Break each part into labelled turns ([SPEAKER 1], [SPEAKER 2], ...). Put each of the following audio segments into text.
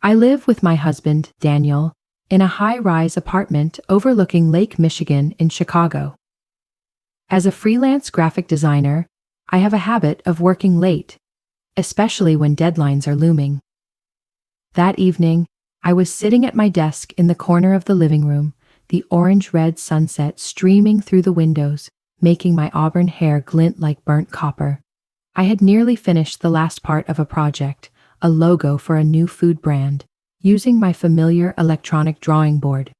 [SPEAKER 1] I live with my husband, Daniel, in a high-rise apartment overlooking Lake Michigan in Chicago. As a freelance graphic designer, I have a habit of working late, especially when deadlines are looming. That evening, I was sitting at my desk in the corner of the living room, the orange-red sunset streaming through the windows, making my auburn hair glint like burnt copper. I had nearly finished the last part of a project, a logo for a new food brand, using my familiar electronic drawing board.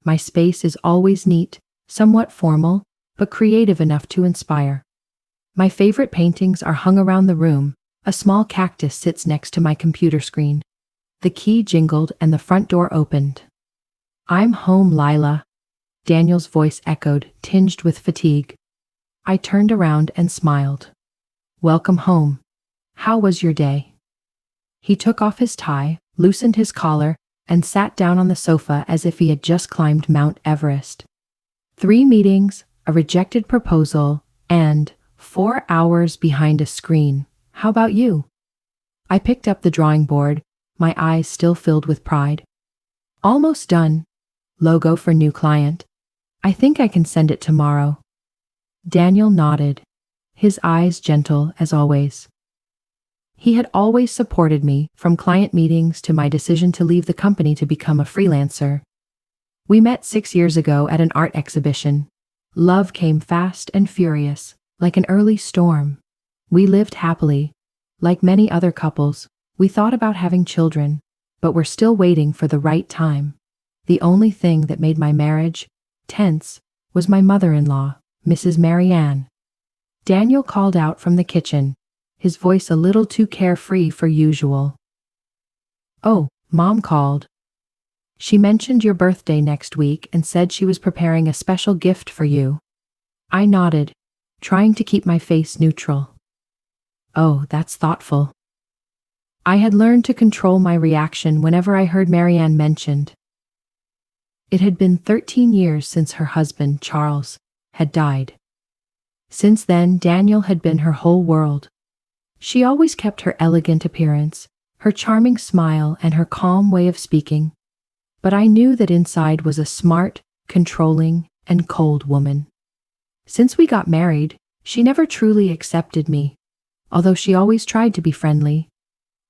[SPEAKER 1] My space is always neat, somewhat formal, but creative enough to inspire. My favorite paintings are hung around the room. A small cactus sits next to my computer screen. The key jingled and the front door opened. "I'm home, Lila," Daniel's voice echoed, tinged with fatigue. I turned around and smiled. "Welcome home. How was your day?" He took off his tie, loosened his collar, and sat down on the sofa as if he had just climbed Mount Everest. 3 meetings, a rejected proposal, and 4 hours behind a screen. How about you? I picked up the drawing board, my eyes still filled with pride. "Almost done. Logo for new client. I think I can send it tomorrow." Daniel nodded, his eyes gentle as always. He had always supported me, from client meetings to my decision to leave the company to become a freelancer. We met 6 years ago at an art exhibition. Love came fast and furious, like an early storm. We lived happily. Like many other couples, we thought about having children, but were still waiting for the right time. The only thing that made my marriage tense was my mother-in-law, Mrs. Marianne. Daniel called out from the kitchen, his voice a little too carefree for usual. "Oh, Mom called. She mentioned your birthday next week and said she was preparing a special gift for you." I nodded, trying to keep my face neutral. "Oh, that's thoughtful." I had learned to control my reaction whenever I heard Marianne mentioned. It had been 13 years since her husband, Charles, had died. Since then, Daniel had been her whole world. She always kept her elegant appearance, her charming smile, and her calm way of speaking. But I knew that inside was a smart, controlling, and cold woman. Since we got married, she never truly accepted me, although she always tried to be friendly.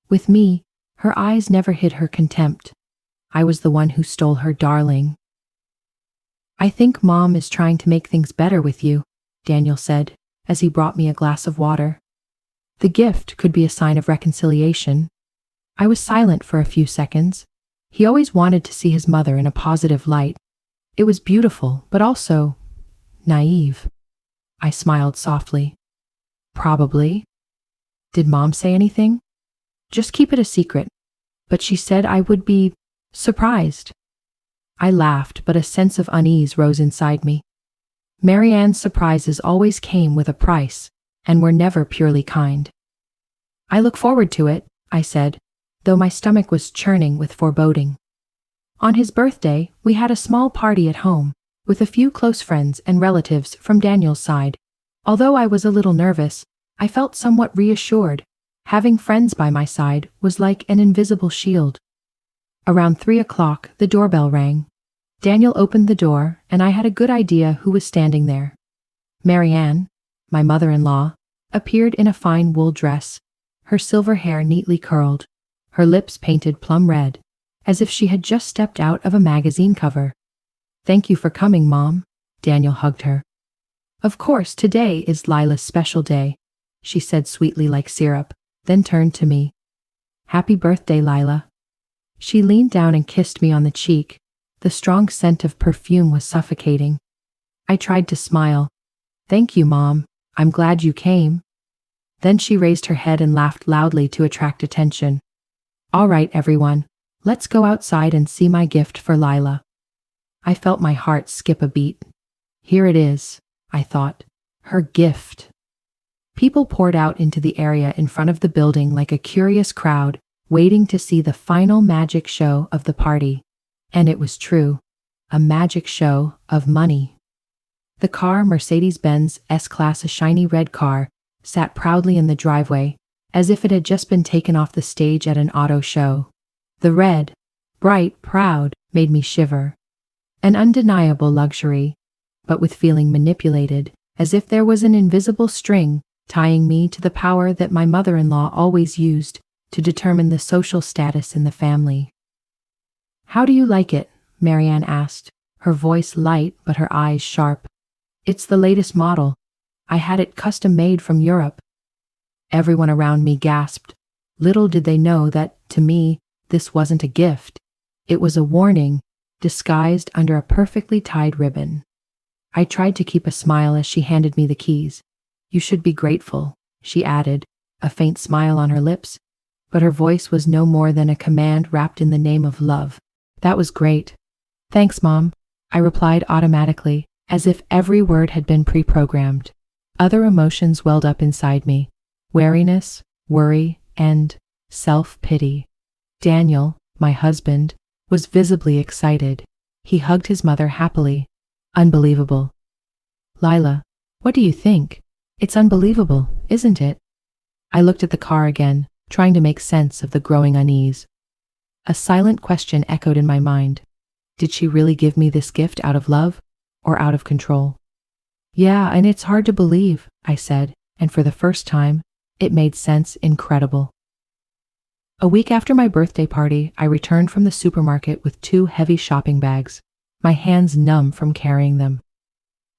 [SPEAKER 1] With me, her eyes never hid her contempt. I was the one who stole her darling. "I think Mom is trying to make things better with you," Daniel said, as he brought me a glass of water. The gift could be a sign of reconciliation. I was silent for a few seconds. He always wanted to see his mother in a positive light. It was beautiful, but also naive. I smiled softly. "Probably. Did Mom say anything?" "Just keep it a secret. But she said I would be surprised." I laughed, but a sense of unease rose inside me. Marianne's surprises always came with a price, and were never purely kind. "I look forward to it," I said, though my stomach was churning with foreboding. On his birthday, we had a small party at home, with a few close friends and relatives from Daniel's side. Although I was a little nervous, I felt somewhat reassured. Having friends by my side was like an invisible shield. Around 3 o'clock, the doorbell rang. Daniel opened the door, and I had a good idea who was standing there. Marianne, my mother-in-law, appeared in a fine wool dress, her silver hair neatly curled, her lips painted plum red, as if she had just stepped out of a magazine cover. "Thank you for coming, Mom," Daniel hugged her. "Of course, today is Lila's special day," she said sweetly like syrup, then turned to me. "Happy birthday, Lila." She leaned down and kissed me on the cheek. The strong scent of perfume was suffocating. I tried to smile. "Thank you, Mom. I'm glad you came." Then she raised her head and laughed loudly to attract attention. "All right, everyone, let's go outside and see my gift for Lila." I felt my heart skip a beat. Here it is, I thought, her gift. People poured out into the area in front of the building like a curious crowd, waiting to see the final magic show of the party. And it was true, a magic show of money. The car, Mercedes-Benz S-Class, a shiny red car, sat proudly in the driveway, as if it had just been taken off the stage at an auto show. The red, bright, proud, made me shiver. An undeniable luxury, but with feeling manipulated, as if there was an invisible string tying me to the power that my mother-in-law always used to determine the social status in the family. "How do you like it?" Marianne asked, her voice light but her eyes sharp. "It's the latest model. I had it custom made from Europe." Everyone around me gasped. Little did they know that, to me, this wasn't a gift. It was a warning, disguised under a perfectly tied ribbon. I tried to keep a smile as she handed me the keys. "You should be grateful," she added, a faint smile on her lips, but her voice was no more than a command wrapped in the name of love. "That was great." "Thanks, Mom," I replied automatically, as if every word had been pre-programmed. Other emotions welled up inside me: wariness, worry, and self-pity. Daniel, my husband, was visibly excited. He hugged his mother happily. "Unbelievable." "Lila, what do you think? It's unbelievable, isn't it?" I looked at the car again, trying to make sense of the growing unease. A silent question echoed in my mind. Did she really give me this gift out of love or out of control? "Yeah, and it's hard to believe," I said, and for the first time, it made sense. Incredible. A week after my birthday party, I returned from the supermarket with 2 heavy shopping bags, my hands numb from carrying them.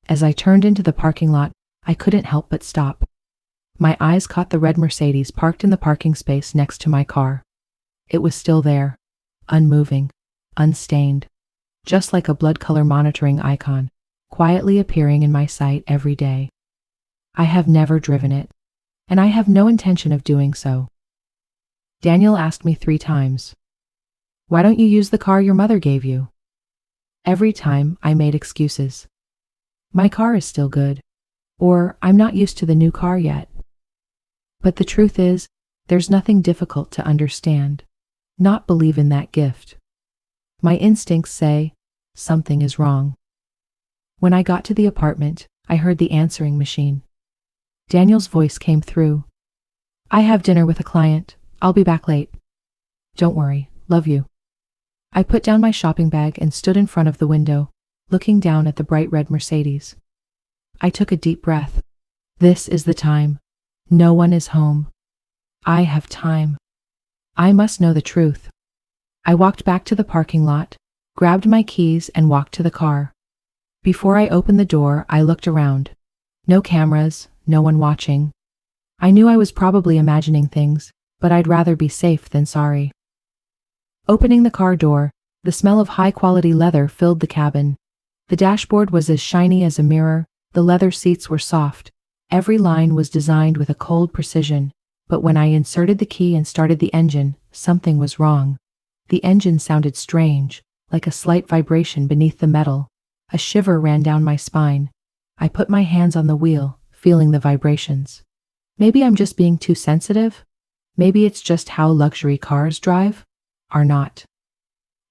[SPEAKER 1] As I turned into the parking lot, I couldn't help but stop. My eyes caught the red Mercedes parked in the parking space next to my car. It was still there, unmoving, unstained, just like a blood color monitoring icon, quietly appearing in my sight every day. I have never driven it, and I have no intention of doing so. Daniel asked me 3 times, "Why don't you use the car your mother gave you?" Every time I made excuses. "My car is still good," or "I'm not used to the new car yet." But the truth is, there's nothing difficult to understand, not believe in that gift. My instincts say, something is wrong. When I got to the apartment, I heard the answering machine. Daniel's voice came through. "I have dinner with a client. I'll be back late." "Don't worry, love you." I put down my shopping bag and stood in front of the window, looking down at the bright red Mercedes. I took a deep breath. This is the time. No one is home. I have time. I must know the truth. I walked back to the parking lot, grabbed my keys, and walked to the car. Before I opened the door, I looked around. No cameras, no one watching. I knew I was probably imagining things, but I'd rather be safe than sorry. Opening the car door, the smell of high-quality leather filled the cabin. The dashboard was as shiny as a mirror, the leather seats were soft. Every line was designed with a cold precision, but when I inserted the key and started the engine, something was wrong. The engine sounded strange, like a slight vibration beneath the metal. A shiver ran down my spine. I put my hands on the wheel, feeling the vibrations. Maybe I'm just being too sensitive? Maybe it's just how luxury cars drive? Are not.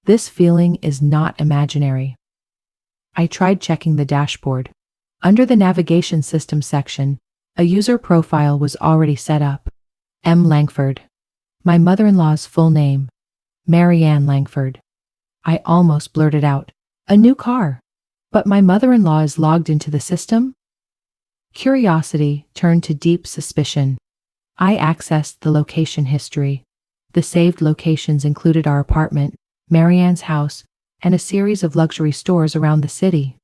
[SPEAKER 1] This feeling is not imaginary. I tried checking the dashboard. Under the navigation system section, a user profile was already set up. M. Langford. My mother-in-law's full name. Marianne Langford. I almost blurted out, "A new car." But my mother-in-law is logged into the system? Curiosity turned to deep suspicion. I accessed the location history. The saved locations included our apartment, Marianne's house, and a series of luxury stores around the city.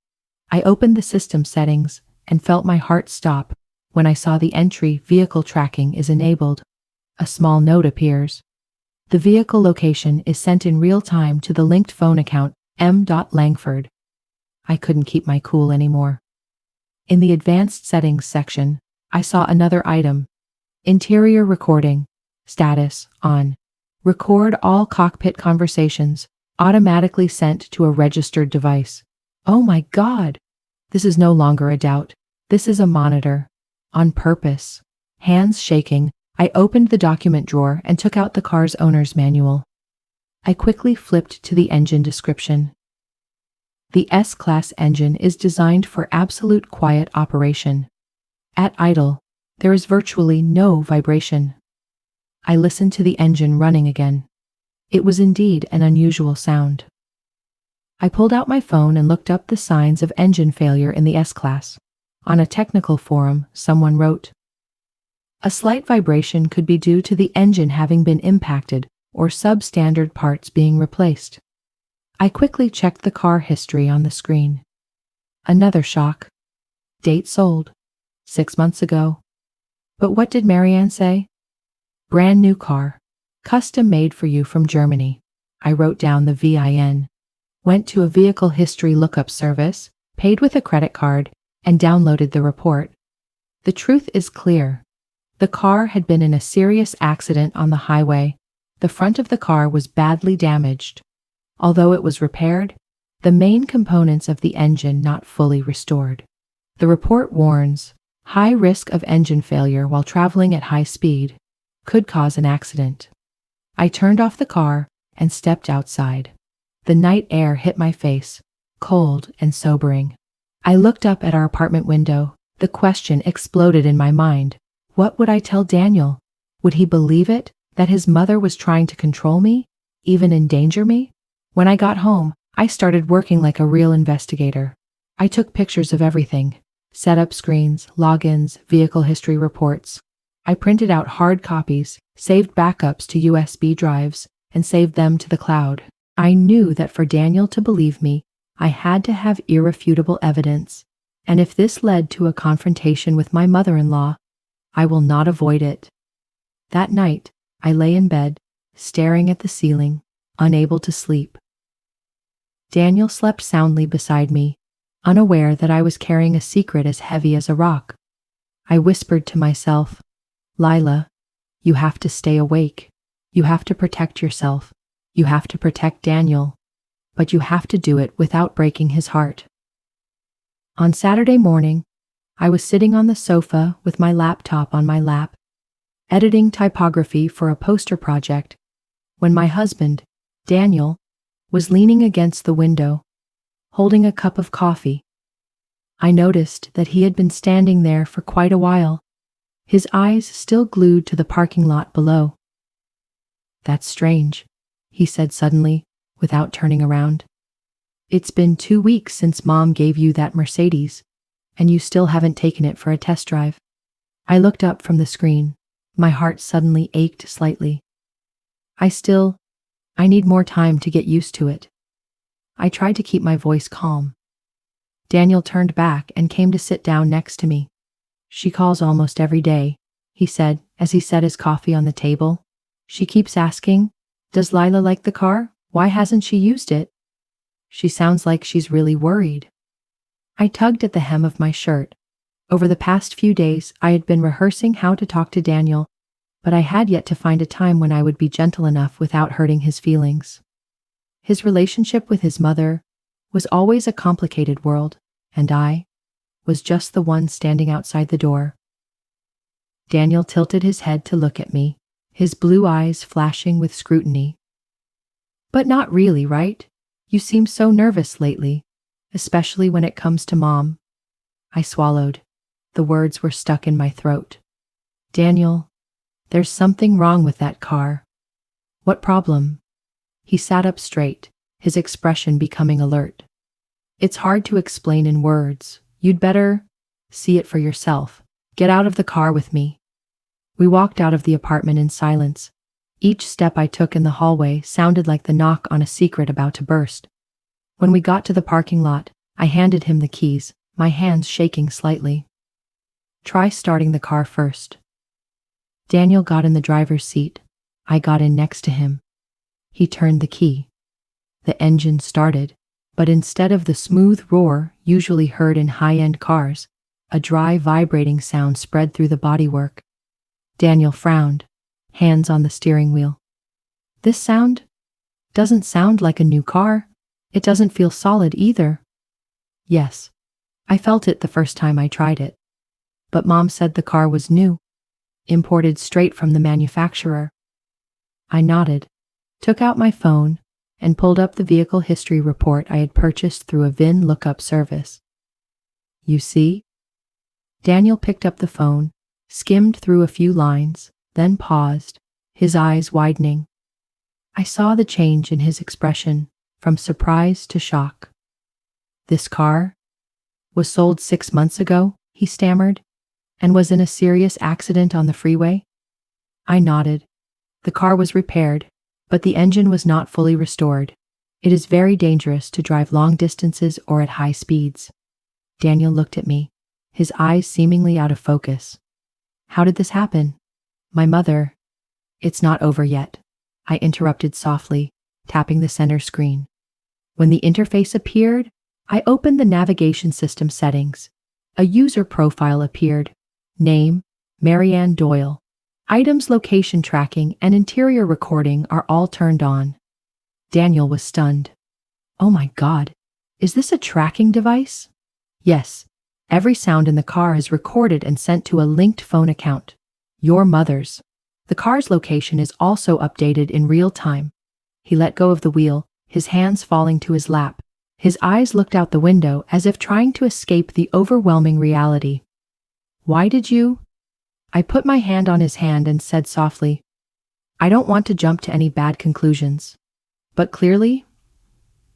[SPEAKER 1] I opened the system settings and felt my heart stop when I saw the entry "Vehicle tracking is enabled." A small note appears. The vehicle location is sent in real time to the linked phone account M. Langford. I couldn't keep my cool anymore. In the advanced settings section, I saw another item. Interior recording. Status on. Record all cockpit conversations, automatically sent to a registered device. Oh my God! This is no longer a doubt. This is a monitor. On purpose. Hands shaking, I opened the document drawer and took out the car's owner's manual. I quickly flipped to the engine description. The S-Class engine is designed for absolute quiet operation. At idle, there is virtually no vibration. I listened to the engine running again. It was indeed an unusual sound. I pulled out my phone and looked up the signs of engine failure in the S-Class. On a technical forum, someone wrote, "A slight vibration could be due to the engine having been impacted or substandard parts being replaced." I quickly checked the car history on the screen. Another shock. Date sold. 6 months ago. But what did Marianne say? Brand new car. Custom made for you from Germany. I wrote down the VIN. Went to a vehicle history lookup service, paid with a credit card, and downloaded the report. The truth is clear. The car had been in a serious accident on the highway. The front of the car was badly damaged. Although it was repaired, the main components of the engine not fully restored. The report warns, high risk of engine failure while traveling at high speed could cause an accident. I turned off the car and stepped outside. The night air hit my face, cold and sobering. I looked up at our apartment window. The question exploded in my mind. What would I tell Daniel? Would he believe it, that his mother was trying to control me, even endanger me? When I got home, I started working like a real investigator. I took pictures of everything. Setup screens, logins, vehicle history reports. I printed out hard copies, saved backups to USB drives, and saved them to the cloud. I knew that for Daniel to believe me, I had to have irrefutable evidence, and if this led to a confrontation with my mother-in-law, I will not avoid it. That night, I lay in bed, staring at the ceiling, unable to sleep. Daniel slept soundly beside me, unaware that I was carrying a secret as heavy as a rock. I whispered to myself, "Lila, you have to stay awake. You have to protect yourself. You have to protect Daniel. But you have to do it without breaking his heart." On Saturday morning, I was sitting on the sofa with my laptop on my lap, editing typography for a poster project, when my husband, Daniel, was leaning against the window, holding a cup of coffee. I noticed that he had been standing there for quite a while, his eyes still glued to the parking lot below. "That's strange," he said suddenly, without turning around. "It's been 2 weeks since Mom gave you that Mercedes, and you still haven't taken it for a test drive." I looked up from the screen. My heart suddenly ached slightly. I need more time to get used to it." I tried to keep my voice calm. Daniel turned back and came to sit down next to me. "She calls almost every day," he said as he set his coffee on the table. "She keeps asking, 'Does Lila like the car? Why hasn't she used it?' She sounds like she's really worried." I tugged at the hem of my shirt. Over the past few days, I had been rehearsing how to talk to Daniel, but I had yet to find a time when I would be gentle enough without hurting his feelings. His relationship with his mother was always a complicated world, and I was just the one standing outside the door. Daniel tilted his head to look at me, his blue eyes flashing with scrutiny. "But not really, right? You seem so nervous lately, especially when it comes to Mom." I swallowed. The words were stuck in my throat. "Daniel, there's something wrong with that car." "What problem?" He sat up straight, his expression becoming alert. "It's hard to explain in words. You'd better see it for yourself. Get out of the car with me." We walked out of the apartment in silence. Each step I took in the hallway sounded like the knock on a secret about to burst. When we got to the parking lot, I handed him the keys, my hands shaking slightly. "Try starting the car first." Daniel got in the driver's seat. I got in next to him. He turned the key. The engine started, but instead of the smooth roar usually heard in high-end cars, a dry, vibrating sound spread through the bodywork. Daniel frowned, hands on the steering wheel. "This sound doesn't sound like a new car. It doesn't feel solid either." "Yes, I felt it the first time I tried it. But Mom said the car was new, imported straight from the manufacturer." I nodded, took out my phone, and pulled up the vehicle history report I had purchased through a VIN lookup service. "You see?" Daniel picked up the phone, skimmed through a few lines, then paused, his eyes widening. I saw the change in his expression, from surprise to shock. This car was sold 6 months ago, he stammered, and was in a serious accident on the freeway? I nodded. The car was repaired, but the engine was not fully restored. It is very dangerous to drive long distances or at high speeds. Daniel looked at me, his eyes seemingly out of focus. How did this happen? My mother. It's not over yet, I interrupted softly, tapping the center screen. When the interface appeared, I opened the navigation system settings. A user profile appeared. Name, Marianne Doyle. Items location tracking and interior recording are all turned on. Daniel was stunned. Oh my God, is this a tracking device? Yes, every sound in the car is recorded and sent to a linked phone account. Your mother's. The car's location is also updated in real time. He let go of the wheel, his hands falling to his lap. His eyes looked out the window as if trying to escape the overwhelming reality. Why did you? I put my hand on his hand and said softly, I don't want to jump to any bad conclusions. But clearly,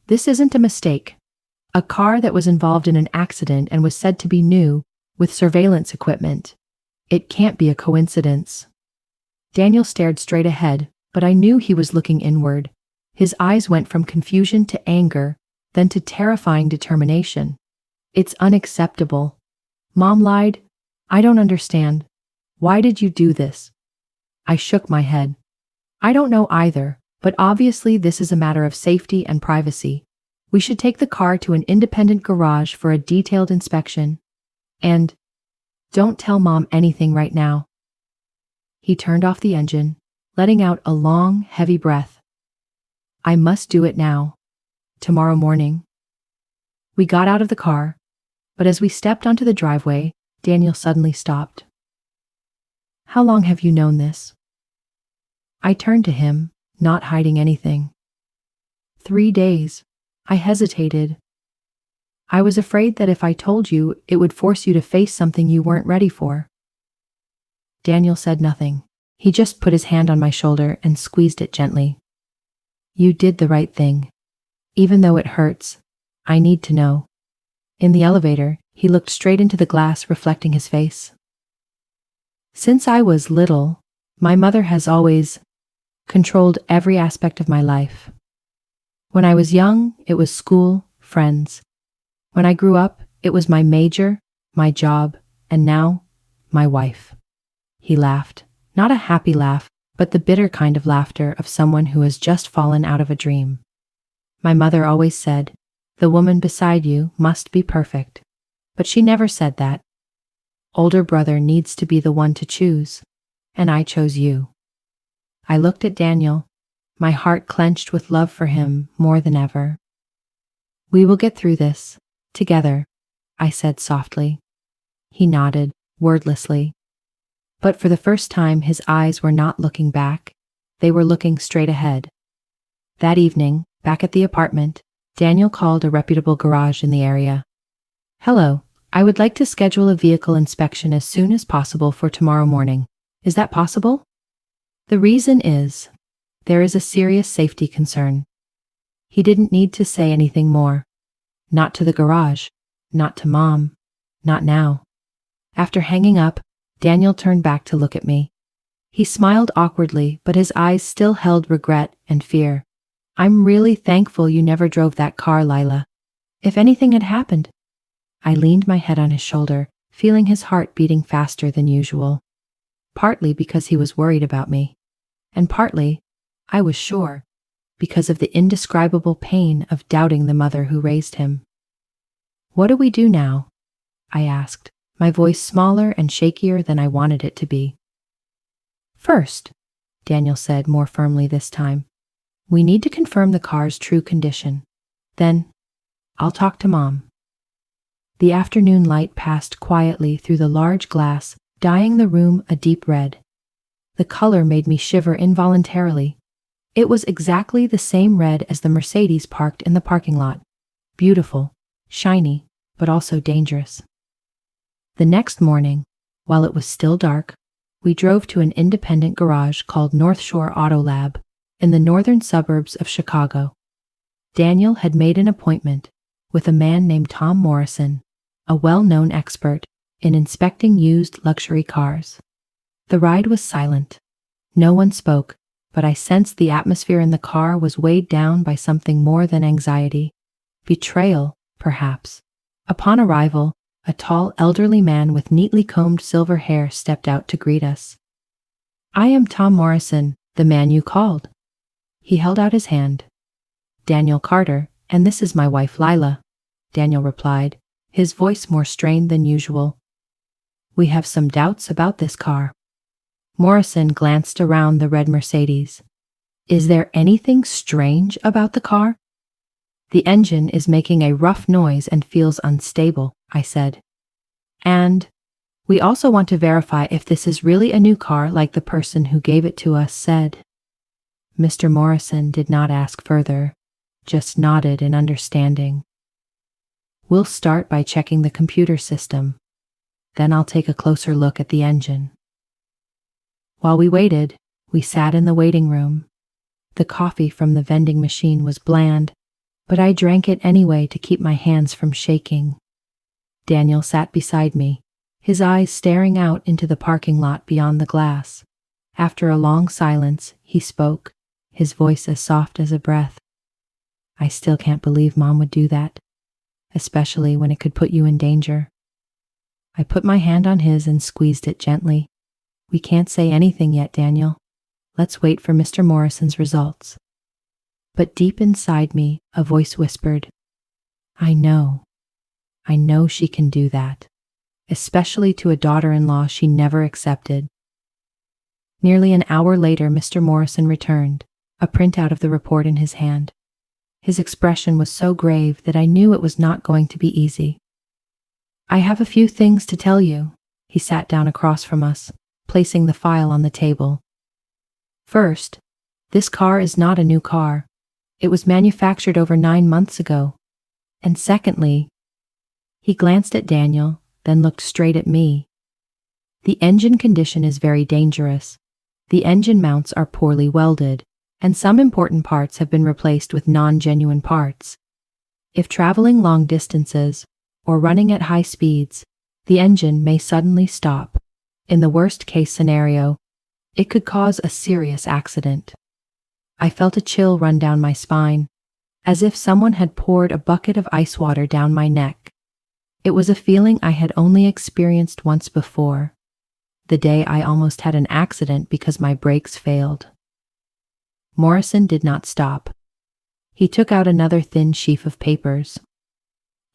[SPEAKER 1] this isn't a mistake. A car that was involved in an accident and was said to be new, with surveillance equipment. It can't be a coincidence. Daniel stared straight ahead, but I knew he was looking inward. His eyes went from confusion to anger, then to terrifying determination. It's unacceptable. Mom lied. I don't understand. Why did you do this? I shook my head. I don't know either, but obviously this is a matter of safety and privacy. We should take the car to an independent garage for a detailed inspection. And don't tell Mom anything right now. He turned off the engine, letting out a long, heavy breath. I must do it now. Tomorrow morning. We got out of the car, but as we stepped onto the driveway, Daniel suddenly stopped. How long have you known this? I turned to him, not hiding anything. 3 days. I hesitated. I was afraid that if I told you, it would force you to face something you weren't ready for. Daniel said nothing. He just put his hand on my shoulder and squeezed it gently. You did the right thing. Even though it hurts, I need to know. In the elevator, he looked straight into the glass reflecting his face. Since I was little, my mother has always controlled every aspect of my life. When I was young, it was school, friends. When I grew up, it was my major, my job, and now, my wife. He laughed, not a happy laugh, but the bitter kind of laughter of someone who has just fallen out of a dream. My mother always said, the woman beside you must be perfect. But she never said that. Older brother needs to be the one to choose, and I chose you. I looked at Daniel, my heart clenched with love for him more than ever. We will get through this, together, I said softly. He nodded, wordlessly. But for the first time, his eyes were not looking back, they were looking straight ahead. That evening, back at the apartment, Daniel called a reputable garage in the area. Hello, I would like to schedule a vehicle inspection as soon as possible for tomorrow morning. Is that possible? The reason is, there is a serious safety concern. He didn't need to say anything more. Not to the garage, not to Mom, not now. After hanging up, Daniel turned back to look at me. He smiled awkwardly, but his eyes still held regret and fear. I'm really thankful you never drove that car, Lila. If anything had happened. I leaned my head on his shoulder, feeling his heart beating faster than usual. Partly because he was worried about me. And partly, I was sure, because of the indescribable pain of doubting the mother who raised him. What do we do now? I asked, my voice smaller and shakier than I wanted it to be. First, Daniel said more firmly this time, we need to confirm the car's true condition. Then, I'll talk to Mom. The afternoon light passed quietly through the large glass, dyeing the room a deep red. The color made me shiver involuntarily. It was exactly the same red as the Mercedes parked in the parking lot. Beautiful, shiny, but also dangerous. The next morning, while it was still dark, we drove to an independent garage called North Shore Auto Lab. in the northern suburbs of Chicago. Daniel had made an appointment with a man named Tom Morrison, a well-known expert in inspecting used luxury cars. The ride was silent. No one spoke, but I sensed the atmosphere in the car was weighed down by something more than anxiety. Betrayal, perhaps. Upon arrival, a tall, elderly man with neatly combed silver hair stepped out to greet us. "I am Tom Morrison, the man you called." He held out his hand. "Daniel Carter, and this is my wife Lila," Daniel replied, his voice more strained than usual. "We have some doubts about this car." Morrison glanced around the red Mercedes. "Is there anything strange about the car?" "The engine is making a rough noise and feels unstable," I said. "And we also want to verify if this is really a new car like the person who gave it to us said." Mr. Morrison did not ask further, just nodded in understanding. "We'll start by checking the computer system. Then I'll take a closer look at the engine." While we waited, we sat in the waiting room. The coffee from the vending machine was bland, but I drank it anyway to keep my hands from shaking. Daniel sat beside me, his eyes staring out into the parking lot beyond the glass. After a long silence, he spoke, his voice as soft as a breath. "I still can't believe Mom would do that, especially when it could put you in danger." I put my hand on his and squeezed it gently. "We can't say anything yet, Daniel. Let's wait for Mr. Morrison's results." But deep inside me, a voice whispered, I know she can do that, especially to a daughter-in-law she never accepted." Nearly an hour later, Mr. Morrison returned, a printout of the report in his hand. His expression was so grave that I knew it was not going to be easy. "I have a few things to tell you." He sat down across from us, placing the file on the table. "First, this car is not a new car. It was manufactured over 9 months ago. And secondly," he glanced at Daniel, then looked straight at me, "the engine condition is very dangerous. The engine mounts are poorly welded, and some important parts have been replaced with non-genuine parts. If traveling long distances or running at high speeds, the engine may suddenly stop. In the worst-case scenario, it could cause a serious accident." I felt a chill run down my spine, as if someone had poured a bucket of ice water down my neck. It was a feeling I had only experienced once before, the day I almost had an accident because my brakes failed. Morrison did not stop. He took out another thin sheaf of papers.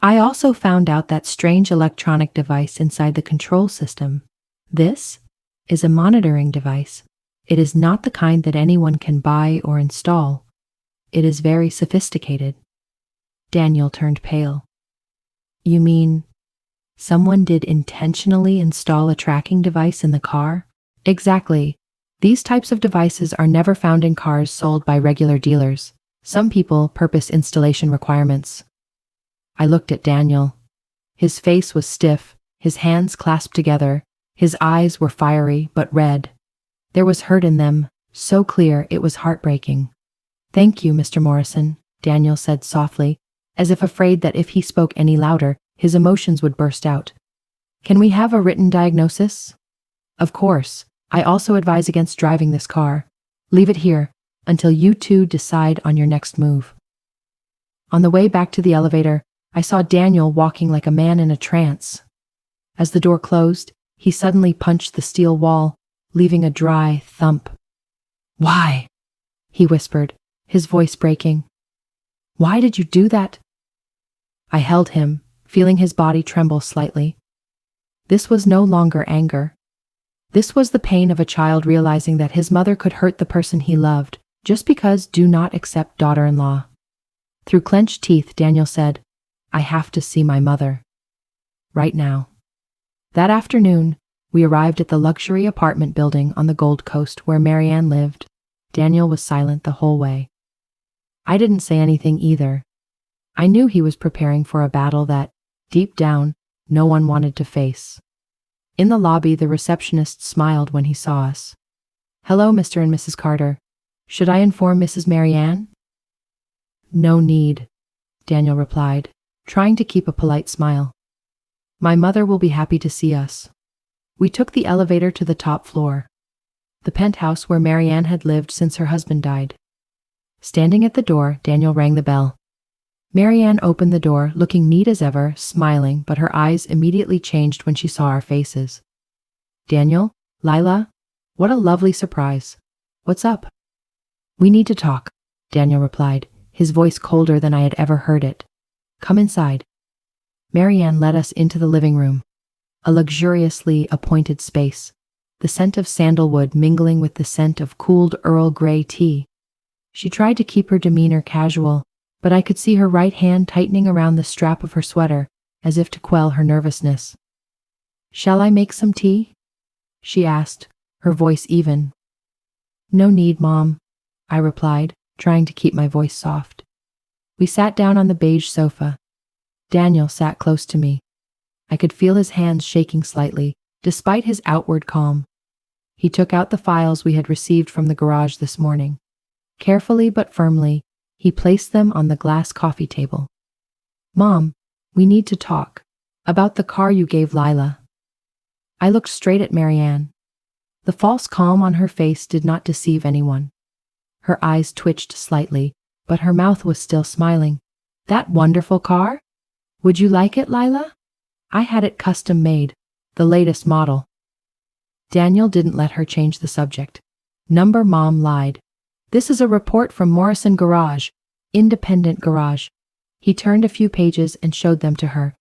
[SPEAKER 1] "I also found out that strange electronic device inside the control system. This is a monitoring device. It is not the kind that anyone can buy or install. It is very sophisticated." Daniel turned pale. "You mean someone did intentionally install a tracking device in the car?" "Exactly. These types of devices are never found in cars sold by regular dealers. Some people purpose installation requirements." I looked at Daniel. His face was stiff, his hands clasped together, his eyes were fiery but red. There was hurt in them, so clear it was heartbreaking. "Thank you, Mr. Morrison," Daniel said softly, as if afraid that if he spoke any louder, his emotions would burst out. "Can we have a written diagnosis?" "Of course. I also advise against driving this car. Leave it here until you two decide on your next move." On the way back to the elevator, I saw Daniel walking like a man in a trance. As the door closed, he suddenly punched the steel wall, leaving a dry thump. "Why?" he whispered, his voice breaking. "Why did you do that?" I held him, feeling his body tremble slightly. This was no longer anger. This was the pain of a child realizing that his mother could hurt the person he loved just because do not accept daughter-in-law. Through clenched teeth, Daniel said, "I have to see my mother. Right now." That afternoon, we arrived at the luxury apartment building on the Gold Coast where Marianne lived. Daniel was silent the whole way. I didn't say anything either. I knew he was preparing for a battle that, deep down, no one wanted to face. In the lobby, the receptionist smiled when he saw us. "Hello, Mr. and Mrs. Carter. Should I inform Mrs. Marianne? No need, Daniel replied, trying to keep a polite smile. My mother will be happy to see us. We took the elevator to the top floor, the penthouse where Marianne had lived since her husband died. Standing at the door, Daniel rang the bell. Marianne opened the door, looking neat as ever, smiling, but her eyes immediately changed when she saw our faces. Daniel? Lila? What a lovely surprise. What's up? We need to talk, Daniel replied, his voice colder than I had ever heard it. Come inside. Marianne led us into the living room, a luxuriously appointed space, the scent of sandalwood mingling with the scent of cooled Earl Grey tea. She tried to keep her demeanor casual, but I could see her right hand tightening around the strap of her sweater, as if to quell her nervousness. Shall I make some tea? She asked, her voice even. No need, Mom, I replied, trying to keep my voice soft. We sat down on the beige sofa. Daniel sat close to me. I could feel his hands shaking slightly, despite his outward calm. He took out the files we had received from the garage this morning. Carefully but firmly, he placed them on the glass coffee table. Mom, we need to talk about the car you gave Lila. I looked straight at Marianne. The false calm on her face did not deceive anyone. Her eyes twitched slightly, but her mouth was still smiling. That wonderful car? Would you like it, Lila? I had it custom made, the latest model. Daniel didn't let her change the subject. Mom lied. This is a report from Morrison Garage, independent garage. He turned a few pages and showed them to her.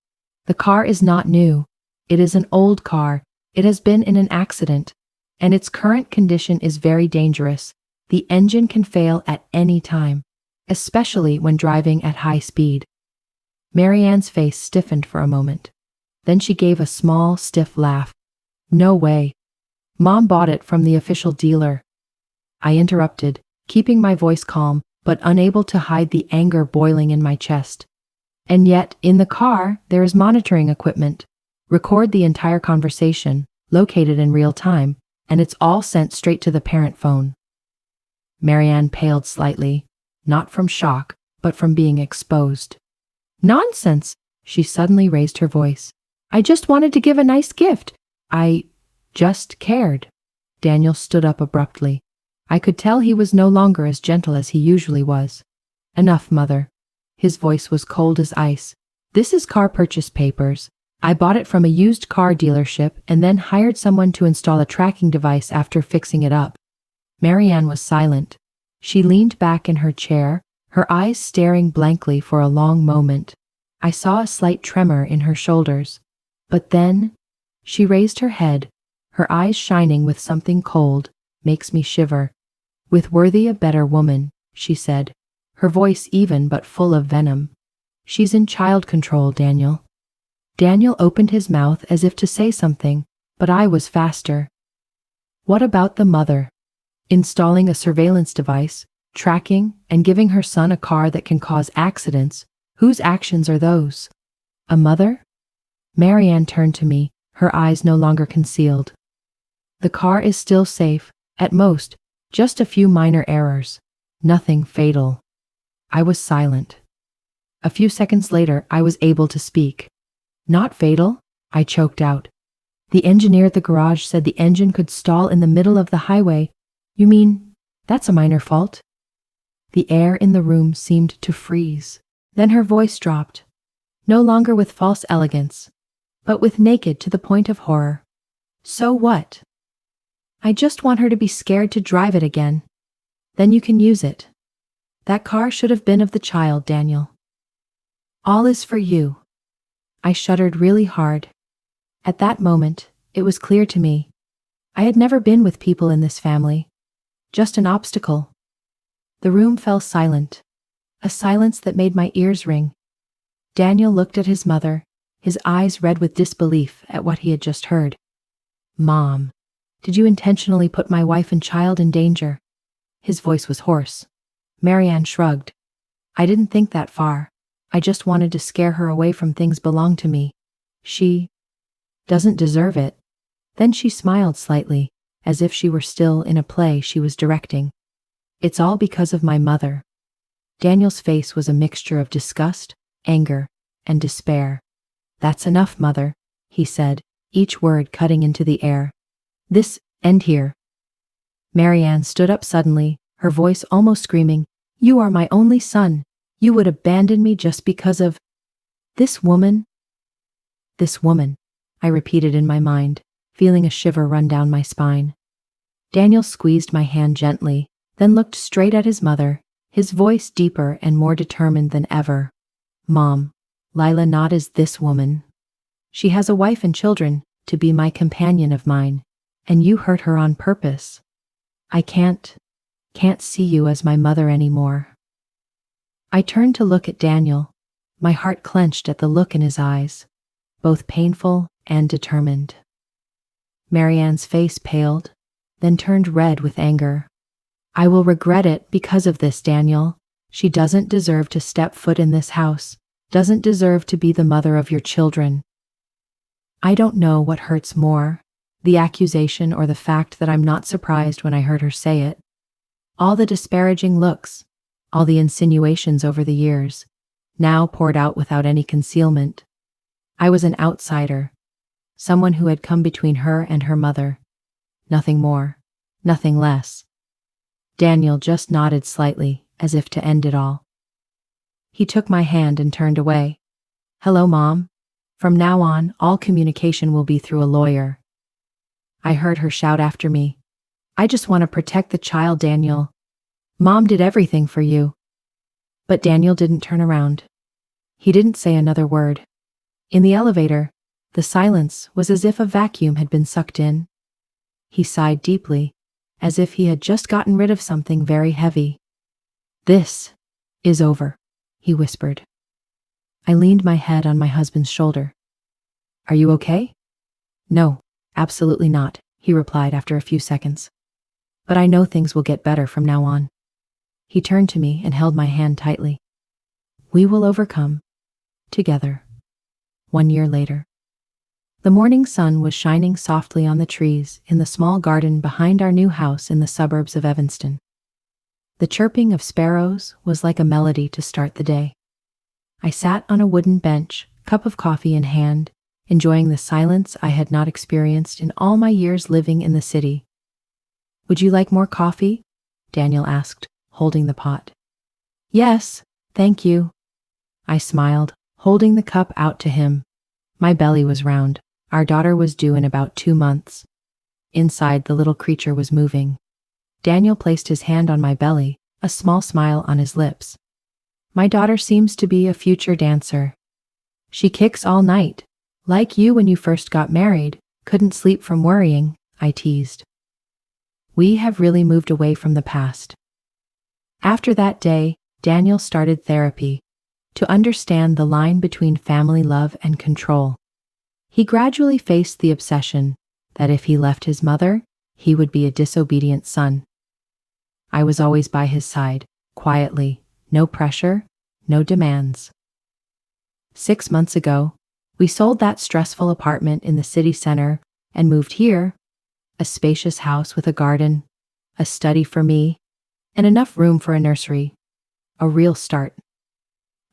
[SPEAKER 1] The car is not new. It is an old car. It has been in an accident, and its current condition is very dangerous. The engine can fail at any time, especially when driving at high speed. Marianne's face stiffened for a moment. Then she gave a small, stiff laugh. No way. Mom bought it from the official dealer. I interrupted, keeping my voice calm, but unable to hide the anger boiling in my chest. And yet, in the car, there is monitoring equipment. Record the entire conversation, located in real time, and it's all sent straight to the parent phone. Marianne paled slightly, not from shock, but from being exposed. Nonsense! She suddenly raised her voice. I just wanted to give a nice gift. I just cared. Daniel stood up abruptly. I could tell he was no longer as gentle as he usually was. Enough, Mother. His voice was cold as ice. This is car purchase papers. I bought it from a used car dealership and then hired someone to install a tracking device after fixing it up. Marianne was silent. She leaned back in her chair, her eyes staring blankly for a long moment. I saw a slight tremor in her shoulders. But then, she raised her head, her eyes shining with something cold. Makes me shiver. With Worthy a better woman, she said, her voice even but full of venom. She's in child control, Daniel. Daniel opened his mouth as if to say something, but I was faster. What about the mother? Installing a surveillance device, tracking, and giving her son a car that can cause accidents. Whose actions are those? A mother? Marianne turned to me, her eyes no longer concealed. The car is still safe, at most, just a few minor errors. Nothing fatal. I was silent. A few seconds later, I was able to speak. Not fatal, I choked out. The engineer at the garage said the engine could stall in the middle of the highway. You mean, that's a minor fault? The air in the room seemed to freeze. Then her voice dropped, no longer with false elegance, but with naked to the point of horror. So what? I just want her to be scared to drive it again. Then you can use it. That car should have been of the child, Daniel. All is for you. I shuddered really hard. At that moment, it was clear to me. I had never been with people in this family. Just an obstacle. The room fell silent. A silence that made my ears ring. Daniel looked at his mother, his eyes red with disbelief at what he had just heard. Mom, did you intentionally put my wife and child in danger? His voice was hoarse. Marianne shrugged. I didn't think that far. I just wanted to scare her away from things belong to me. She doesn't deserve it. Then she smiled slightly, as if she were still in a play she was directing. It's all because of my mother. Daniel's face was a mixture of disgust, anger, and despair. That's enough, mother, he said, each word cutting into the air. This, end here. Marianne stood up suddenly, her voice almost screaming. You are my only son. You would abandon me just because of this woman? This woman, I repeated in my mind, feeling a shiver run down my spine. Daniel squeezed my hand gently, then looked straight at his mother, his voice deeper and more determined than ever. Mom, Lila not is this woman. She has a wife and children, to be my companion of mine, and you hurt her on purpose. I can't see you as my mother anymore. I turned to look at Daniel, my heart clenched at the look in his eyes, both painful and determined. Marianne's face paled, then turned red with anger. I will regret it because of this, Daniel. She doesn't deserve to step foot in this house, doesn't deserve to be the mother of your children. I don't know what hurts more, the accusation or the fact that I'm not surprised when I heard her say it. All the disparaging looks, all the insinuations over the years, now poured out without any concealment. I was an outsider, someone who had come between her and her mother. Nothing more, nothing less. Daniel just nodded slightly, as if to end it all. He took my hand and turned away. Hello, Mom. From now on, all communication will be through a lawyer. I heard her shout after me. I just want to protect the child, Daniel. Mom did everything for you. But Daniel didn't turn around. He didn't say another word. In the elevator, the silence was as if a vacuum had been sucked in. He sighed deeply, as if he had just gotten rid of something very heavy. This is over, he whispered. I leaned my head on my husband's shoulder. Are you okay? No, absolutely not, he replied after a few seconds. But I know things will get better from now on. He turned to me and held my hand tightly. We will overcome. Together. 1 year later. The morning sun was shining softly on the trees in the small garden behind our new house in the suburbs of Evanston. The chirping of sparrows was like a melody to start the day. I sat on a wooden bench, cup of coffee in hand, enjoying the silence I had not experienced in all my years living in the city. Would you like more coffee? Daniel asked, holding the pot. Yes, thank you. I smiled, holding the cup out to him. My belly was round. Our daughter was due in about 2 months. Inside, the little creature was moving. Daniel placed his hand on my belly, a small smile on his lips. My daughter seems to be a future dancer. She kicks all night. Like you when you first got married, couldn't sleep from worrying, I teased. We have really moved away from the past. After that day, Daniel started therapy to understand the line between family love and control. He gradually faced the obsession that if he left his mother, he would be a disobedient son. I was always by his side, quietly, no pressure, no demands. 6 months ago, we sold that stressful apartment in the city center and moved here, a spacious house with a garden, a study for me, and enough room for a nursery. A real start.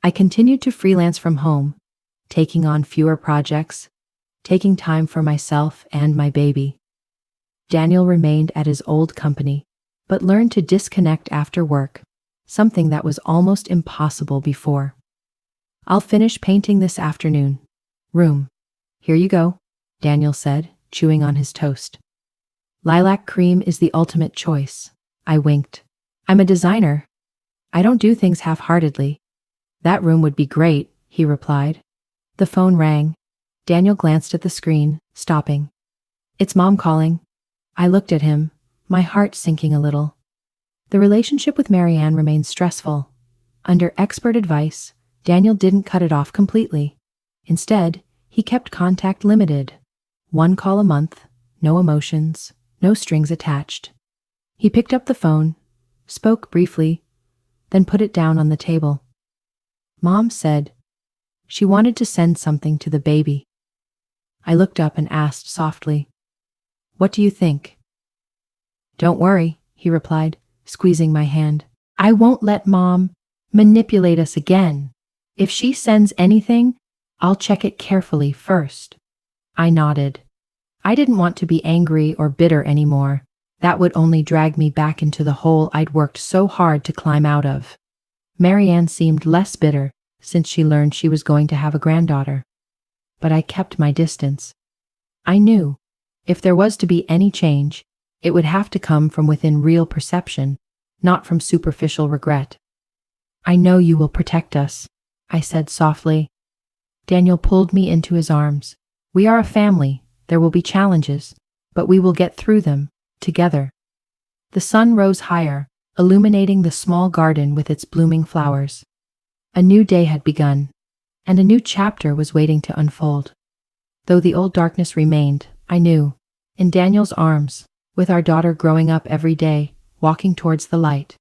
[SPEAKER 1] I continued to freelance from home, taking on fewer projects, taking time for myself and my baby. Daniel remained at his old company, but learned to disconnect after work, something that was almost impossible before. I'll finish painting this afternoon. Room. Here you go, Daniel said, chewing on his toast. Lilac cream is the ultimate choice. I winked. I'm a designer. I don't do things half-heartedly. That room would be great, he replied. The phone rang. Daniel glanced at the screen, stopping. It's Mom calling. I looked at him, my heart sinking a little. The relationship with Marianne remained stressful. Under expert advice, Daniel didn't cut it off completely. Instead, he kept contact limited. 1 call a month, no emotions, no strings attached. He picked up the phone, spoke briefly, then put it down on the table. Mom said she wanted to send something to the baby. I looked up and asked softly, "What do you think?" "Don't worry," he replied. squeezing my hand. I won't let Mom manipulate us again. If she sends anything, I'll check it carefully first. I nodded. I didn't want to be angry or bitter anymore. That would only drag me back into the hole I'd worked so hard to climb out of. Marianne seemed less bitter since she learned she was going to have a granddaughter. But I kept my distance. I knew, if there was to be any change, it would have to come from within real perception, not from superficial regret. I know you will protect us, I said softly. Daniel pulled me into his arms. We are a family. There will be challenges, but we will get through them, together. The sun rose higher, illuminating the small garden with its blooming flowers. A new day had begun, and a new chapter was waiting to unfold. Though the old darkness remained, I knew, in Daniel's arms, with our daughter growing up every day, walking towards the light,